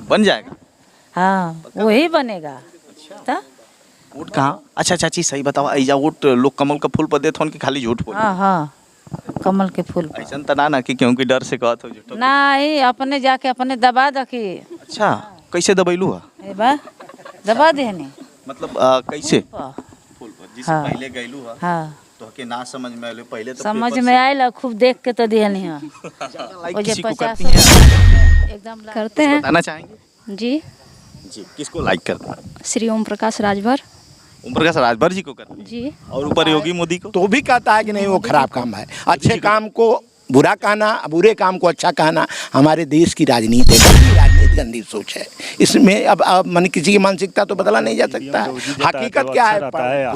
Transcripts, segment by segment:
बन जाएगा। हाँ वही बनेगा। तो वोट कहाँ? अच्छा चाची सही बताओ, ऐजा वोट लोग कमल का फूल पर देते होन कि खाली झूठ बोल? हाँ हाँ कमल के फूल पर। ऐसा तना ना कि क्योंकि डर से कहत हो झूठ। नहीं अपने जाके अपने दबा दकी। अच्छा कैसे दबैलू है? ए बा दबा देहनी मतलब कैसे? हाँ फूल पर जिसे हाँ। पहले गैलू है हाँ तो के ना समझ में आले पहले तो समझ पेपर में आयल खूब देख के तो देहनी है। लाइक वो जो किसी को 50 करती हैं? एकदम करते हैं बताना चाहेंगे जी। जी किसको लाइक करते हैं? श्री ओम प्रकाश राजभर ओम प्रकाश राजभर जी को करते हैं जी। और ऊपर योगी मोदी को? तो भी कहता है कि नहीं वो खराब काम है। अच्छे काम को बुरा कहना, बुरे काम को अच्छा कहना हमारे देश की राजनीति है। गंदी राजनीति, गंदी सोच है इसमें। अब मन किसी की मानसिकता तो बदला नहीं जा सकता है। हकीकत क्या है?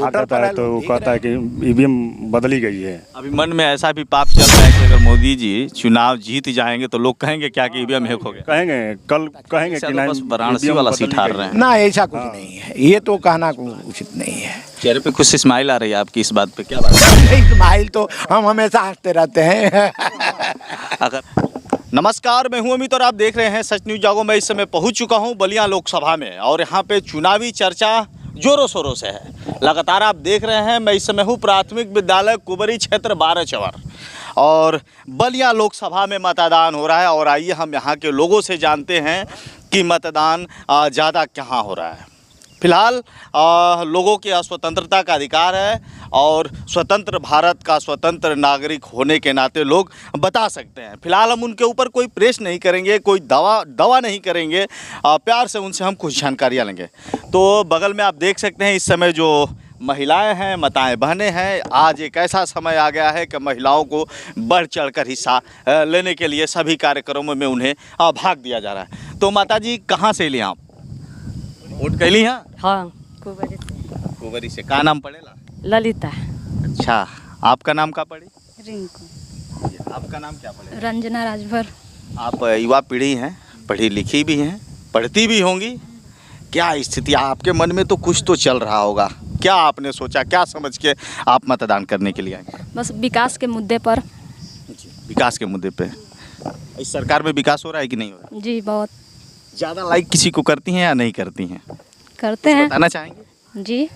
हाकत है तो वो कहता है कि ईवीएम बदली गई है। अभी मन में ऐसा भी पाप चल रहा है कि अगर मोदी जी चुनाव जीत जाएंगे तो लोग कहेंगे क्या कि ईवीएम हैक हो गया? कहेंगे कल कहेंगे ऐसा कि तो नहीं बस वाराणसी EVM वाला बदली सीट हार गई रहे है। हैं। ना ऐसा कुछ नहीं है, ये तो कहना को उचित नहीं है। चेहरे पे खुश स्माइल आ रही है आपकी, इस बात पे क्या बात है? नहीं स्माइल तो हम हमेशा हंसते रहते हैं। अगर नमस्कार, मैं हूं अमित और आप देख रहे हैं सच न्यूज जागो। मैं इस समय पहुंच चुका हूं बलिया लोकसभा में और यहां पे चुनावी चर्चा जोरों शोरों से है। लगातार आप देख रहे हैं मैं इस समय हूं प्राथमिक विद्यालय कुबरी क्षेत्र 12 चवर और बलिया लोकसभा में मतदान हो रहा है। और आइए हम यहां के लोगों से जानते हैं कि मतदान ज़्यादा कहाँ हो रहा है। फिलहाल लोगों के स्वतंत्रता का अधिकार है और स्वतंत्र भारत का स्वतंत्र नागरिक होने के नाते लोग बता सकते हैं। फिलहाल हम उनके ऊपर कोई प्रेस नहीं करेंगे, कोई दवा नहीं करेंगे, प्यार से उनसे हम कुछ जानकारियाँ लेंगे। तो बगल में आप देख सकते हैं इस समय जो महिलाएं हैं, माताएं बहनें हैं, आज एक ऐसा समय आ गया है कि महिलाओं को बढ़ चढ़कर हिस्सा लेने के लिए सभी कार्यक्रमों में उन्हें भाग दिया जा रहा है। तो माता जी कहाँ से लिए आप? वोट कैली हैं? हाँ कुबरी से। का नाम पड़ेला? ललिता अच्छा, आपका नाम क्या पड़ी? रिंकू आपका नाम क्या पड़ेगा? रंजना राजभर। आप युवा पीढ़ी हैं, पढ़ी लिखी भी हैं, पढ़ती भी होंगी। क्या स्थिति आपके मन में तो कुछ तो चल रहा होगा, क्या आपने सोचा, क्या समझ के आप मतदान करने के लिए आए? बस विकास के मुद्दे पर। विकास के मुद्दे पे। इस सरकार में विकास हो रहा है कि नहीं हो रहा? जी बहुत ज़्यादा लाइक किसी को करती हैं या नहीं करती हैं? करते हैं बताना चाहेंगे? जी।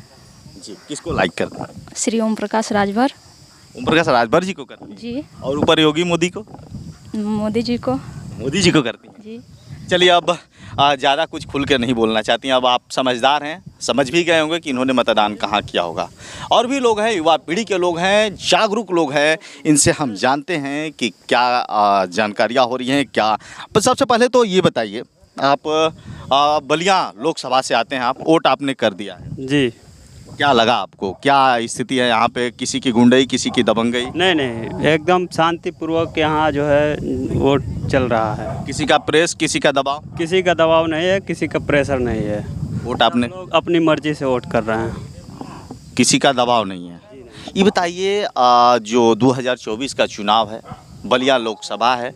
जी किसको लाइक करते हैं? श्री ओम प्रकाश राजभर ओम प्रकाश राजभर जी को करती हैं जी। और ऊपर योगी मोदी को? मोदी जी को। मोदी जी को करती हैं। जी चलिए अब ज़्यादा कुछ खुल के नहीं बोलना चाहती हैं। अब आप समझदार हैं, समझ भी गए होंगे कि इन्होंने मतदान कहाँ किया होगा। और भी लोग हैं, युवा पीढ़ी के लोग हैं, जागरूक लोग हैं, इनसे हम जानते हैं कि क्या जानकारियाँ हो रही हैं क्या। पर सबसे पहले तो ये बताइए, आप बलिया लोकसभा से आते हैं, आप वोट आपने कर दिया है जी। क्या लगा आपको? क्या स्थिति है यहाँ पे? किसी की गुंडई, किसी की दबंगई? नहीं एकदम शांतिपूर्वक यहाँ जो है वोट चल रहा है। किसी का प्रेस, किसी का दबाव? किसी का दबाव नहीं है, किसी का प्रेशर नहीं है। वोट आपने लोग अपनी मर्जी से वोट कर रहे हैं। किसी का दबाव नहीं है। ये बताइए जो 2024 का चुनाव है, बलिया लोकसभा है,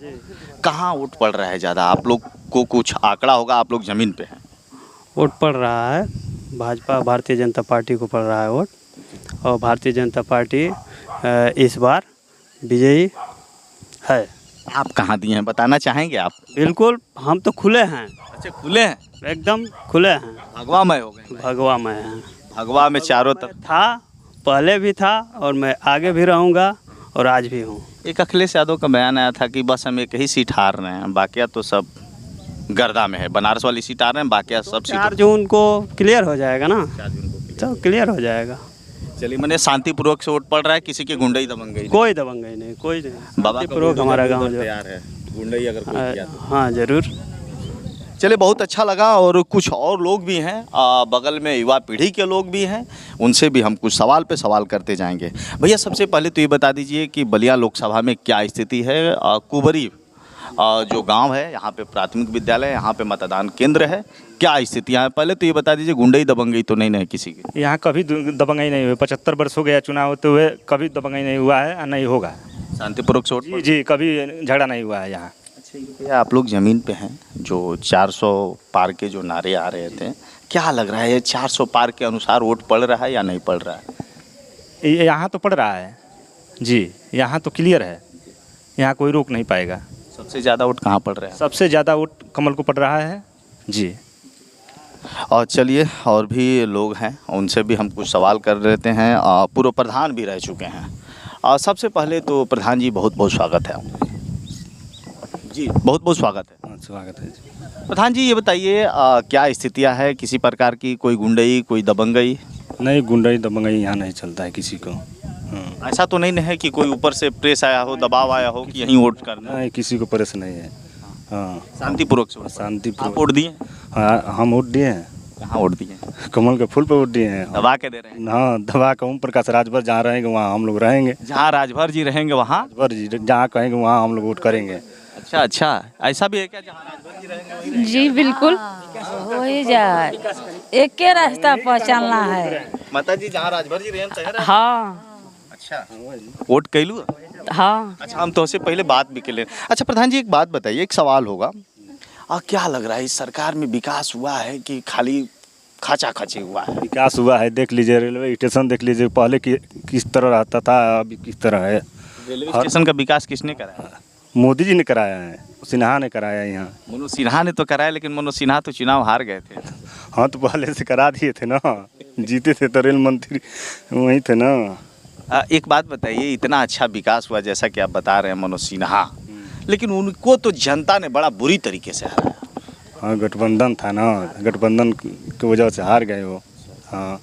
कहाँ वोट पड़ रहा है ज़्यादा? आप लोग को कुछ आंकड़ा होगा, आप लोग ज़मीन पे हैं। वोट पड़ रहा है भाजपा, भारतीय जनता पार्टी को पड़ रहा है वोट। और भारतीय जनता पार्टी इस बार विजयी है। आप कहाँ दिए हैं बताना चाहेंगे आप? बिल्कुल, हम तो खुले हैं। अच्छा खुले हैं, एकदम खुले हैं। भगवामय हो गए। भगवा में हैं। भगवा में चारों तरफ था, पहले भी था और मैं आगे भी रहूँगा और आज भी हूँ। एक अखिलेश यादव का बयान आया था कि बस हम एक ही सीट हार रहे हैं, बाकिया तो सब गर्दा में है। बनारस वाली सीट हार रहे हैं, बाकिया सब 4 सीट। जून को क्लियर हो जाएगा ना, तो क्लियर हो जाएगा। चलिए, मैंने शांतिपूर्वक से वोट पड़ रहा है, किसी की गुंडई दबंगई नहीं। कोई दबंगई नहीं, कोई नहीं। बाबा शांतिपूर्वक हमारा गाँव जो तैयार है, गुंडई अगर कोई किया तो। हाँ जरूर। चलिए, बहुत अच्छा लगा। और कुछ और लोग भी हैं, बगल में युवा पीढ़ी के लोग भी हैं, उनसे भी हम कुछ सवाल पे सवाल करते जाएंगे। भैया सबसे पहले तो ये बता दीजिए कि बलिया लोकसभा में क्या स्थिति है? कुबरी जो गांव है, यहाँ पे प्राथमिक विद्यालय, यहाँ पे मतदान केंद्र है, क्या स्थितियाँ हैं? पहले तो ये बता दीजिए, गुंडई दबंगई तो नहीं है किसी की? यहाँ कभी दबंगई नहीं हुई। 75 वर्ष हो गया चुनाव होते हुए, कभी दबंगई नहीं हुआ है और नहीं होगा। शांतिपूर्वक से वोट जी जी, कभी झगड़ा नहीं हुआ है यहाँ। अच्छा, भैया आप लोग ज़मीन पे हैं, जो 400 पार के जो नारे आ रहे थे, क्या लग रहा है 400 पार के अनुसार वोट पड़ रहा है या नहीं पड़ रहा है? यहाँ तो पड़ रहा है जी, यहाँ तो क्लियर है, यहाँ कोई रोक नहीं पाएगा। सबसे ज़्यादा वोट कहाँ पड़ रहा है? सबसे ज़्यादा वोट कमल को पड़ रहा है जी। और चलिए और भी लोग हैं, उनसे भी हम कुछ सवाल कर लेते हैं। पूर्व प्रधान भी रह चुके हैं। सबसे पहले तो प्रधान जी बहुत बहुत स्वागत है जी, बहुत बहुत स्वागत है। स्वागत है जी। प्रधान जी ये बताइए क्या स्थितियां है, किसी प्रकार की कोई गुंडई, कोई दबंगई? नहीं, गुंडाई दबंगई यहाँ नहीं चलता है किसी को। हाँ। ऐसा तो नहीं है कि कोई ऊपर से प्रेस आया हो, दबाव आया हो कि यहीं वोट करना? नहीं, किसी को परेशान नहीं है। हाँ, शांतिपूर्वक से? आप शांतिपूर्वक। वोट दिए? हाँ, हम वोट दिए हैं। कहाँ वोट दिए? कमल के फूल पे वोट दिए हैं। दबा के दे रहे हैं? हाँ, दबा के ओम प्रकाश राजभर जहाँ रहेंगे वहाँ हम लोग रहेंगे। जहाँ राजभर जी रहेंगे वहाँ? राजभर जी जहाँ कहेंगे वहाँ हम लोग वोट करेंगे। अच्छा अच्छा, ऐसा भी है क्या जहाँ राजभर जी रहेंगे वहीं? जी बिल्कुल। हो ही जाए, एक के रास्ता पर चलना है। माता जी जहाँ राजभर जी रहेंगे तहीं रहे? हाँ अच्छा, वोट कैलू? हाँ। अच्छा, हम तो उससे पहले बात भी कर ले। अच्छा प्रधान जी एक बात बताइए, एक सवाल होगा, क्या लग रहा है इस सरकार में विकास हुआ है कि खाली खाचा खची हुआ है? विकास हुआ है, देख लीजिए रेलवे स्टेशन देख लीजिए, पहले किस तरह रहता था, अभी किस तरह है। रेलवे स्टेशन का विकास किसने कराया? मोदी जी ने कराया है, सिन्हा ने कराया यहाँ। मनोज सिन्हा ने तो कराया, लेकिन मनोज सिन्हा तो चुनाव हार गए थे। हाँ, तो पहले से करा दिए थे ना, जीते थे तो रेल मंत्री वहीं थे ना। एक बात बताइए, इतना अच्छा विकास हुआ जैसा कि आप बता रहे हैं मनोज सिन्हा, लेकिन उनको तो जनता ने बड़ा बुरी तरीके से हराया। हाँ, गठबंधन था ना, गठबंधन की वजह से हार गए वो। हाँ,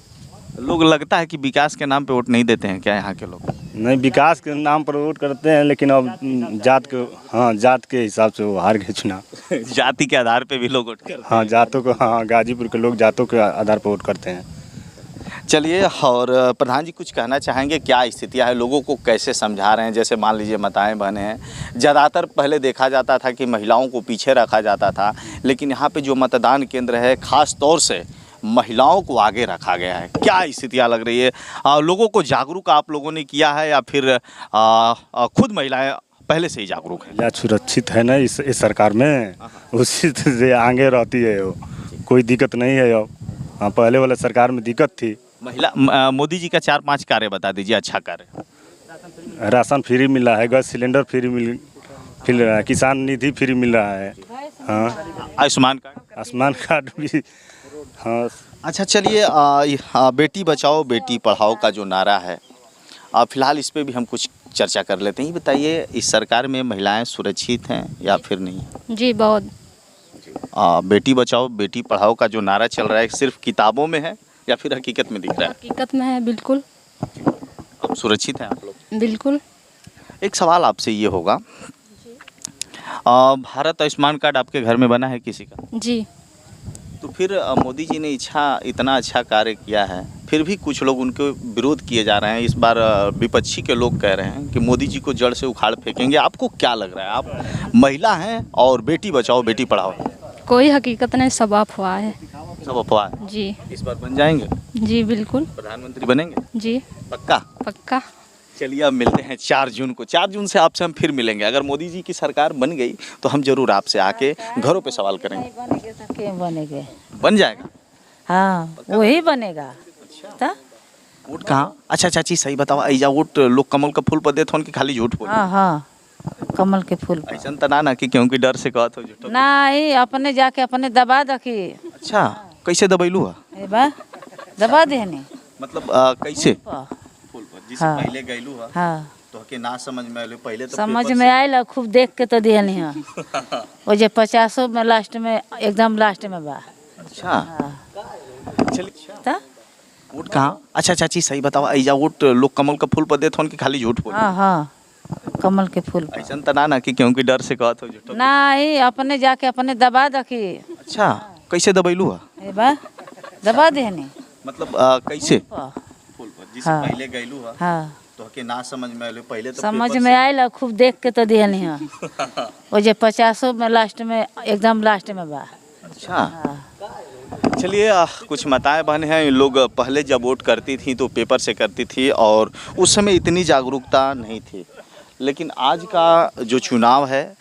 लोग लगता है कि विकास के नाम पे वोट नहीं देते हैं क्या यहाँ के लोग? नहीं, विकास के नाम पर वोट करते हैं, लेकिन अब जात के हिसाब से वो हार गए चुनाव। जाति के आधार पे भी लोग वोट करते हैं। हाँ, जातों को, हाँ, गाजीपुर के लोग जातों के आधार पर वोट करते हैं। चलिए, और प्रधान जी कुछ कहना चाहेंगे, क्या स्थितियां है, लोगों को कैसे समझा रहे हैं? जैसे मान लीजिए माताएं बहनें हैं, ज़्यादातर पहले देखा जाता था कि महिलाओं को पीछे रखा जाता था, लेकिन यहाँ पे जो मतदान केंद्र है खास तौर से महिलाओं को आगे रखा गया है। क्या स्थितियां लग रही है? लोगों को जागरूक आप लोगों ने किया है या फिर खुद महिलाएं पहले से ही जागरूक है? महिला सुरक्षित है ना इस सरकार में, उसी से आगे रहती है वो, कोई दिक्कत नहीं है अब। हाँ, पहले वाले सरकार में दिक्कत थी। महिला मोदी जी का 4-5 कार्य बता दीजिए, अच्छा कार्य। राशन फ्री मिल रहा है, गैस सिलेंडर फ्री मिल रहा है, किसान निधि फ्री मिल रहा है। हाँ, आयुष्मान कार्ड, आयुष्मान कार्ड भी। हाँ। अच्छा चलिए, बेटी बचाओ बेटी पढ़ाओ का जो नारा है, फिलहाल इस पे भी हम कुछ चर्चा कर लेते हैं। ये बताइए, इस सरकार में महिलाएं सुरक्षित हैं या फिर नहीं? जी बहुत। बेटी बचाओ बेटी पढ़ाओ का जो नारा चल रहा है, सिर्फ किताबों में है या फिर हकीकत में दिख रहा है? हकीकत में है, बिल्कुल। अब सुरक्षित हैं आप लोग? बिल्कुल। एक सवाल आपसे ये होगा, भारत आयुष्मान कार्ड आपके घर में बना है किसी का? जी। तो फिर मोदी जी ने इतना अच्छा कार्य किया है, फिर भी कुछ लोग उनके विरोध किए जा रहे हैं। इस बार विपक्षी के लोग कह रहे हैं कि मोदी जी को जड़ से उखाड़ फेंकेंगे। आपको क्या लग रहा है? आप महिला हैं और बेटी बचाओ बेटी पढ़ाओ, कोई हकीकत नहीं, सब अफवाह है। सब अफवाह है? जी। इस बार बन जाएंगे? जी बिल्कुल। प्रधानमंत्री बनेंगे? जी पक्का? पक्का। चलिए, अब मिलते हैं 4 जून को। 4 जून से आपसे हम फिर मिलेंगे। अगर मोदी जी की सरकार बन गई तो हम जरूर आपसे आके घरों पे सवाल करेंगे। बनेगे तो क्यों बनेगे? बन जाएगा? हाँ, वही बनेगा। तो वोट कहाँ? अच्छा चाची सही बताओ, ऐजा वोट लोग कमल का फूल पर देते कि खाली झूठ बोल? हाँ हाँ, कमल के फूल पर। ऐसा तो ना कि क्योंकि डर से कहत हो झूठ? नहीं, अपने जाके अपने दबा दखी। अच्छा, कैसे दबैलू है? बा दबा देहनी मतलब कैसे? हाँ, फूल पर जिससे पहले गइलू है हाँ। तो के ना समझ में आइलो, पहले तो समझ पेपर में आयल, खूब देख के तो दिहनी है। वो जे 50 में लास्ट में, एकदम लास्ट में बा। अच्छा हाँ। चलिए, तो वोट कहाँ? अच्छा चाची सही बताओ, ऐजा वोट लोग कमल का फूल पर देते कि खाली झूठ बोल? हाँ हाँ, कमल के फूल पर। ऐसा तो ना कि क्योंकि डर से कहत हो झूठ? नहीं, अपने जाके अपने दबा दखी। अच्छा, कैसे दबैलू है? बा दबा देहनी। मतलब कैसे? हाँ, फूल पर जिससे हाँ। पहले गइलू है हाँ। तो के ना समझ में आइलो, पहले तो समझ पेपर में आयल, खूब देख के तो दिहनी है। वो जे 50 में लास्ट में, एकदम लास्ट में बा। अच्छा हाँ। चलिए, कुछ माताएं बहनें हैं, लोग पहले जब वोट करती थी तो पेपर से करती थी और उस समय इतनी जागरूकता नहीं थी, लेकिन आज का जो चुनाव है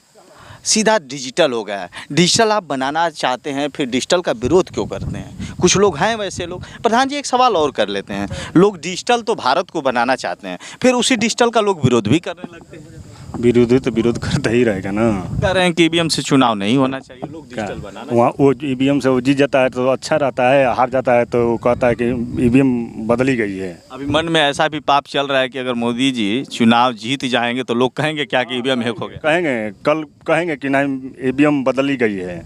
सीधा डिजिटल हो गया है। डिजिटल आप बनाना चाहते हैं, फिर डिजिटल का विरोध क्यों करते हैं? कुछ लोग हैं वैसे लोग। प्रधान जी एक सवाल और कर लेते हैं, लोग डिजिटल तो भारत को बनाना चाहते हैं, फिर उसी डिजिटल का लोग विरोध भी करने लगते हैं। विरोधी तो विरोध करता ही रहेगा ना। कह रहे हैं कि ईवीएम से चुनाव नहीं होना चाहिए, लोग क्या डिजिटल बनाना। वहाँ वो ईवीएम से वो जीत जाता है तो अच्छा रहता है, हार जाता है तो वो कहता है कि ईवीएम बदली गई है। अभी मन में ऐसा भी पाप चल रहा है कि अगर मोदी जी चुनाव जीत जाएंगे तो लोग कहेंगे क्या कि ईवीएम हैक हो गया। कहेंगे, कल कहेंगे कि नहीं ईवीएम बदली गई है।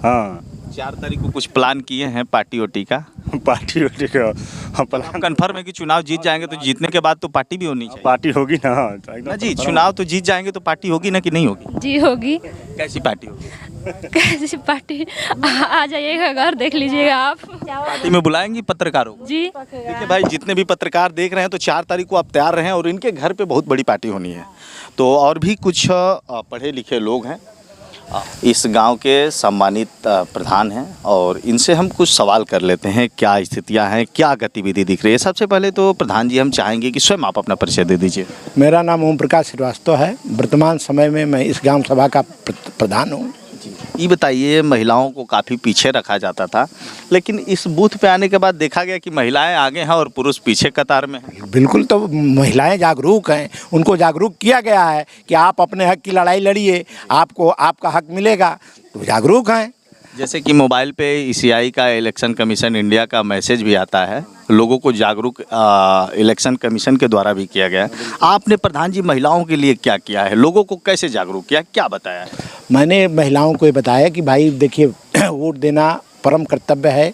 हाँ 4 तारीख को कुछ प्लान किए हैं पार्टी ओटी का? पार्टी वार्टी का हम कन्फर्म है कि चुनाव जीत जाएंगे तो जीतने के बाद तो पार्टी भी होनी चाहिए पार्टी होगी ना। ना जी। चुनाव तो जीत जाएंगे तो पार्टी होगी ना कि नहीं होगी? जी होगी। कैसी पार्टी होगी? कैसी पार्टी? आ जाइएगा घर, देख लीजिएगा आप। पार्टी में बुलाएंगी पत्रकारों को? जी देखिए भाई, जितने भी पत्रकार देख रहे हैं तो 4 तारीख को आप तैयार रहें और इनके घर पे बहुत बड़ी पार्टी होनी है। तो और भी कुछ पढ़े लिखे लोग हैं इस गांव के, सम्मानित प्रधान हैं, और इनसे हम कुछ सवाल कर लेते हैं क्या स्थितियां हैं, क्या गतिविधि दिख रही है। सबसे पहले तो प्रधान जी हम चाहेंगे कि स्वयं आप अपना परिचय दे दीजिए। मेरा नाम ओम प्रकाश श्रीवास्तव है। वर्तमान समय में मैं इस ग्राम सभा का प्रधान हूँ। ये बताइए, महिलाओं को काफ़ी पीछे रखा जाता था, लेकिन इस बूथ पे आने के बाद देखा गया कि महिलाएं आगे हैं और पुरुष पीछे कतार में हैं। बिल्कुल, तो महिलाएं जागरूक हैं, उनको जागरूक किया गया है कि आप अपने हक की लड़ाई लड़िए, आपको आपका हक मिलेगा, तो जागरूक हैं। जैसे कि मोबाइल पे ECI का, इलेक्शन कमीशन इंडिया का मैसेज भी आता है, लोगों को जागरूक इलेक्शन कमीशन के द्वारा भी किया गया है। आपने प्रधान जी महिलाओं के लिए क्या किया है, लोगों को कैसे जागरूक किया, क्या बताया है? मैंने महिलाओं को ये बताया कि भाई देखिए, वोट देना परम कर्तव्य है,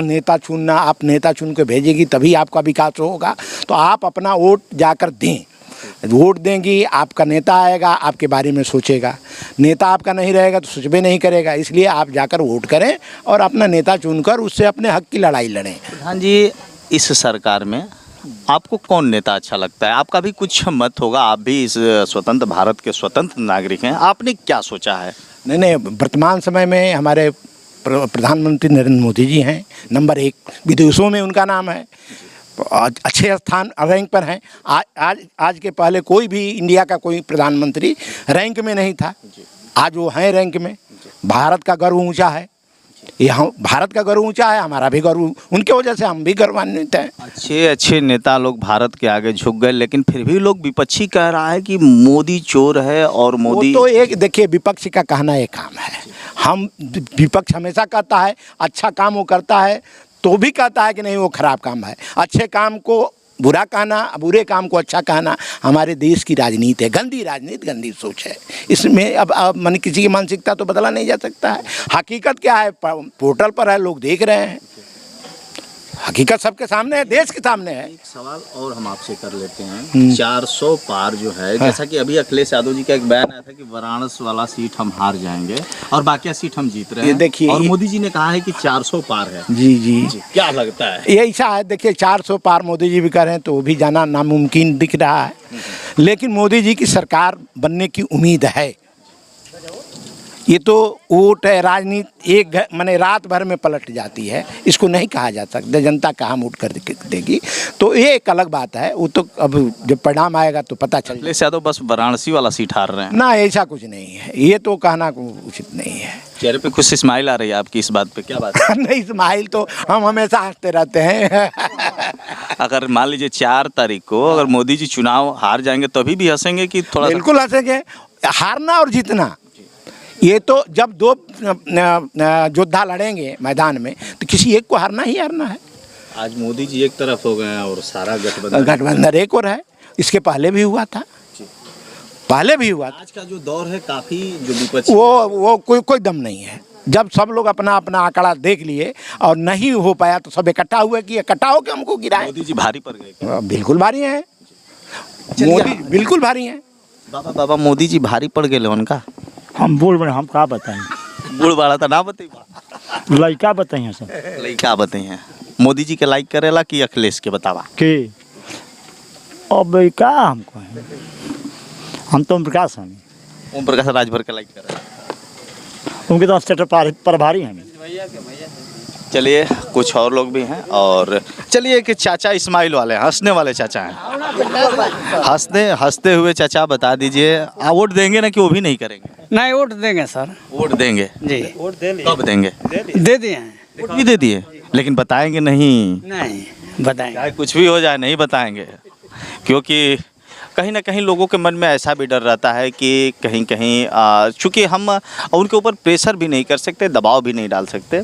नेता चुनना, आप नेता चुन के भेजेगी तभी आपका विकास होगा, तो आप अपना वोट जाकर दें। वोट देंगी, आपका नेता आएगा, आपके बारे में सोचेगा। नेता आपका नहीं रहेगा तो सोचबे नहीं करेगा, इसलिए आप जाकर वोट करें और अपना नेता चुनकर उससे अपने हक की लड़ाई लड़ें। प्रधान जी, इस सरकार में आपको कौन नेता अच्छा लगता है? आपका भी कुछ मत होगा, आप भी इस स्वतंत्र भारत के स्वतंत्र नागरिक हैं, आपने क्या सोचा है? नहीं, वर्तमान समय में हमारे प्रधानमंत्री नरेंद्र मोदी जी हैं नंबर 1, विदेशों में उनका नाम है, अच्छे स्थान रैंक पर हैं। आज के पहले कोई भी इंडिया का कोई प्रधानमंत्री रैंक में नहीं था, आज वो हैं रैंक में। भारत का गर्व ऊंचा है, यहाँ भारत का गर्व ऊंचा है, हमारा भी गर्व, उनके वजह से हम भी गौरवान्वित हैं। अच्छे नेता लोग भारत के आगे झुक गए, लेकिन फिर भी लोग विपक्षी कह रहा है कि मोदी चोर है और मोदी। वो तो एक देखिए, विपक्ष का कहना एक काम है, हम विपक्ष हमेशा कहता है अच्छा काम वो करता है तो भी कहता है कि नहीं वो खराब काम है। अच्छे काम को बुरा कहना, बुरे काम को अच्छा कहना हमारे देश की राजनीति है, गंदी राजनीति, गंदी सोच है। इसमें अब मन किसी की मानसिकता तो बदला नहीं जा सकता है। हकीकत क्या है, पोर्टल पर है, लोग देख रहे हैं, हकीकत सबके सामने है, देश के सामने है। एक सवाल और हम आपसे कर लेते हैं, 400 पार जो है, जैसा कि अभी अखिलेश यादव जी का एक बयान आया था कि वाराणसी वाला सीट हम हार जाएंगे और बाकी सीट हम जीत रहे हैं। देखिए, और मोदी जी ने कहा है कि 400 पार है। जी, क्या लगता है? ये ऐसा है, देखिए 400 पार मोदी जी भी कर रहे हैं तो वो भी जाना नामुमकिन दिख रहा है, लेकिन मोदी जी की सरकार बनने की उम्मीद है। ये तो वोट है, राजनीति एक माने रात भर में पलट जाती है, इसको नहीं कहा जा सकता जनता कहाँ वोट कर देगी, तो ये एक अलग बात है। वो तो अब जब परिणाम आएगा तो पता चल। अखिलेश यादव बस वाराणसी वाला सीट हार रहे हैं ना, ऐसा कुछ नहीं है, ये तो कहना उचित नहीं है। चेहरे पे खुश स्माइल आ रही है आपकी, इस बात पे क्या बात है? नहीं, स्माइल तो हम हमेशा हंसते रहते हैं। अगर मान लीजिए 4 तारीख को अगर मोदी जी चुनाव हार जाएंगे तभी भी हंसेंगे कि थोड़ा? बिल्कुल हंसेंगे। हारना और जीतना ये तो जब दो योद्धा लड़ेंगे मैदान में तो किसी एक को हारना ही हारना है। आज मोदी जी एक तरफ हो गए हैं और सारा गठबंधन एक और है, इसके पहले भी हुआ था, पहले भी हुआ था। आज का जो दौर है काफी जो विपक्ष वो कोई दम नहीं है। जब सब लोग अपना अपना आंकड़ा देख लिए और नहीं हो पाया तो सब इकट्ठा हुए कि इकट्ठा होकर हमको गिराए। मोदी जी भारी पड़ गए? बिल्कुल भारी हैं मोदी, बिल्कुल भारी हैं। बाबा मोदी जी भारी पड़ गए उनका? हम बोल बड़े, हम का बताएं, बूढ़ बाड़ा था ना बताइए, लड़का बताइए सब, लड़का बताइए। मोदी जी के लाइक करेला कि अखिलेश के बतावा के अब का हमको है, हम तो ओम प्रकाश हैं, ओम प्रकाश राजभर के लाइक करे, उनके तो स्टेट प्रभारी हैं। चलिए कुछ और लोग भी हैं, और चलिए कि चाचा इस्माइल वाले हंसने वाले चाचा हैं, हंसते हुए चाचा बता दीजिए, वोट देंगे ना कि वो भी नहीं करेंगे? नहीं, वोट देंगे सर। वोट देंगे जी, कब देंगे? दे दिए हैं। वोट भी दे दिए, लेकिन बताएंगे नहीं? नहीं बताएंगे, चाहे कुछ भी हो जाए नहीं बताएंगे, क्योंकि कहीं ना कहीं लोगों के मन में ऐसा भी डर रहता है कि कहीं कहीं चूँकि हम उनके ऊपर प्रेशर भी नहीं कर सकते, दबाव भी नहीं डाल सकते,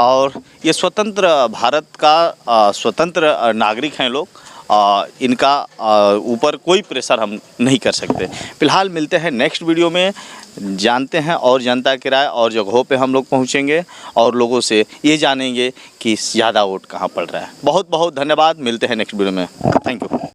और ये स्वतंत्र भारत का स्वतंत्र नागरिक हैं लोग, इनका ऊपर कोई प्रेशर हम नहीं कर सकते। फिलहाल मिलते हैं नेक्स्ट वीडियो में, जानते हैं और जनता की राय और जगहों पे हम लोग पहुंचेंगे और लोगों से ये जानेंगे कि ज़्यादा वोट कहाँ पड़ रहा है। बहुत बहुत धन्यवाद, मिलते हैं नेक्स्ट वीडियो में। Thank you.